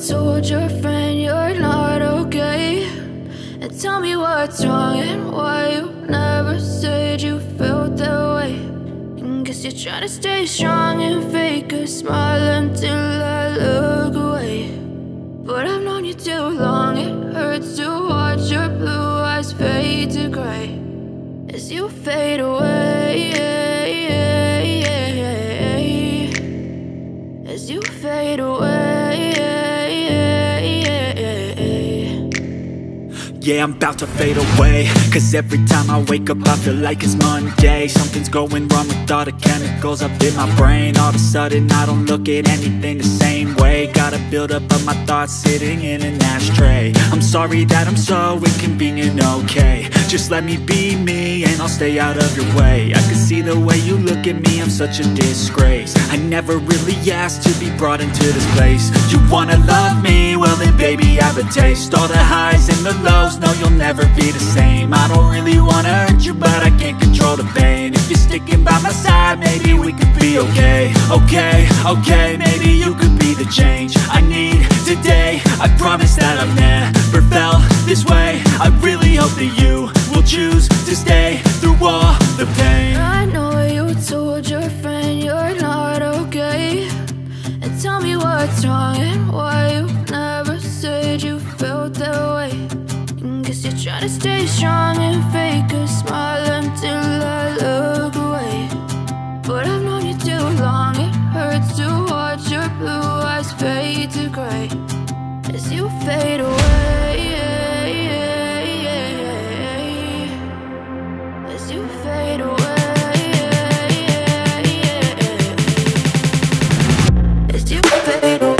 told your friend you're not okay, and tell me what's wrong and why you never said you felt that way. And guess you're trying to stay strong and fake a smile until I look away. But I've known you too long, it hurts to watch your blue eyes fade to gray as you fade away, as you fade away. Yeah, I'm about to fade away, cause every time I wake up I feel like it's Monday. Something's going wrong with all the chemicals up in my brain. All of a sudden I don't look at anything the same way. Gotta build up of my thoughts sitting in an ashtray. I'm sorry that I'm so inconvenient, okay. Just let me be me and I'll stay out of your way. I can see the way you look at me, I'm such a disgrace. I never really asked to be brought into this place. You wanna love me? Well then baby I have a taste. All the highs and the lows, no you'll never be the same. I don't really wanna hurt you but I can't control the pain. If you're sticking by my side maybe we could be okay. Okay, maybe you could be the change I need today. I promise that I've never felt this way. I really hope that you will choose to stay through all the pain. I know you told your friend you're not okay, and tell me what's wrong and why you never said you felt that way. And guess you're trying to stay strong and fake a smile until I look away. But I've known you too long, it hurts to watch your blue eyes fade to gray as you fade away, as you fade away, as you fade away.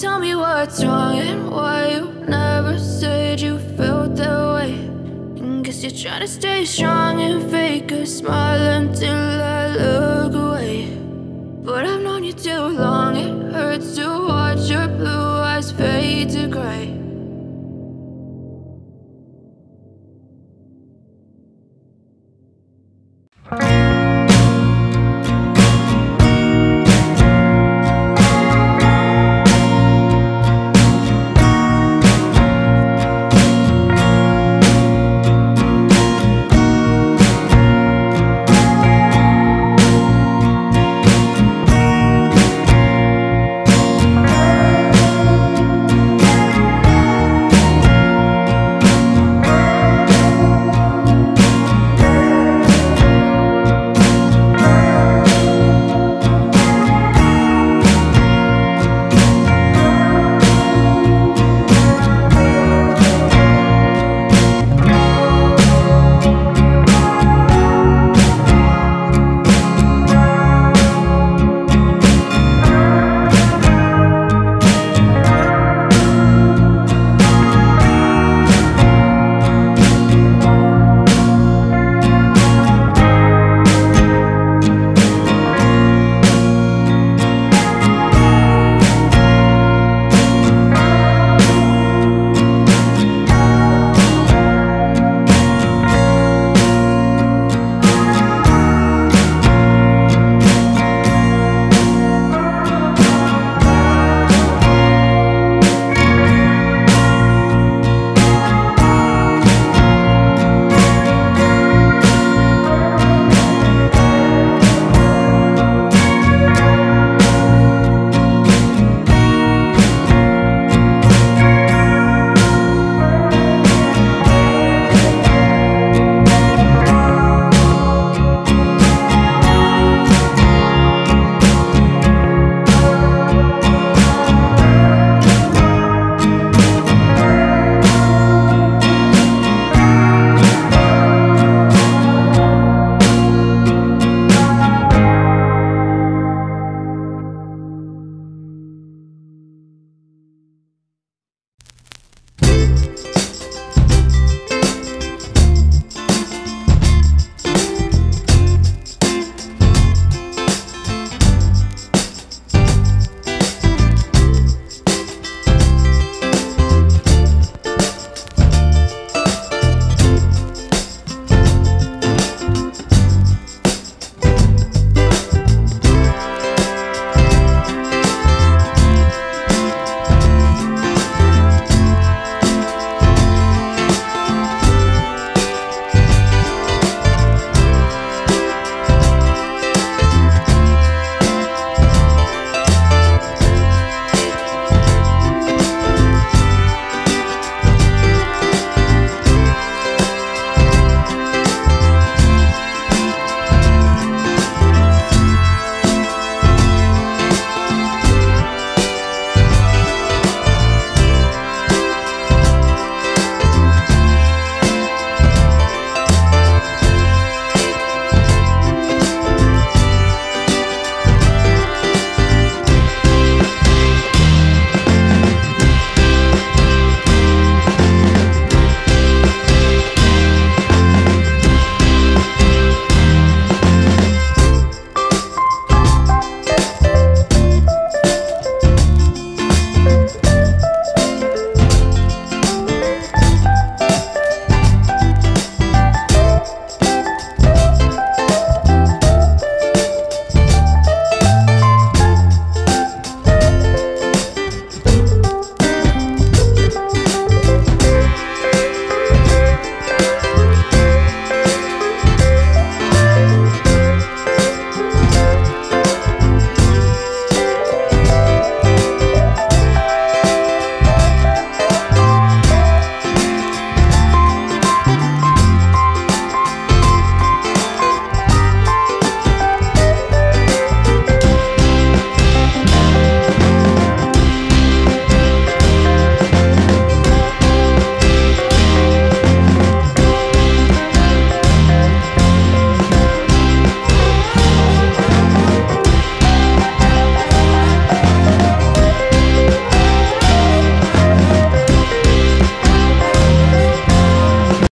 Tell me what's wrong and why you never said you felt that way. And guess you're trying to stay strong and fake a smile until I look away. But I've known you too long, it hurts to watch your blue eyes fade to gray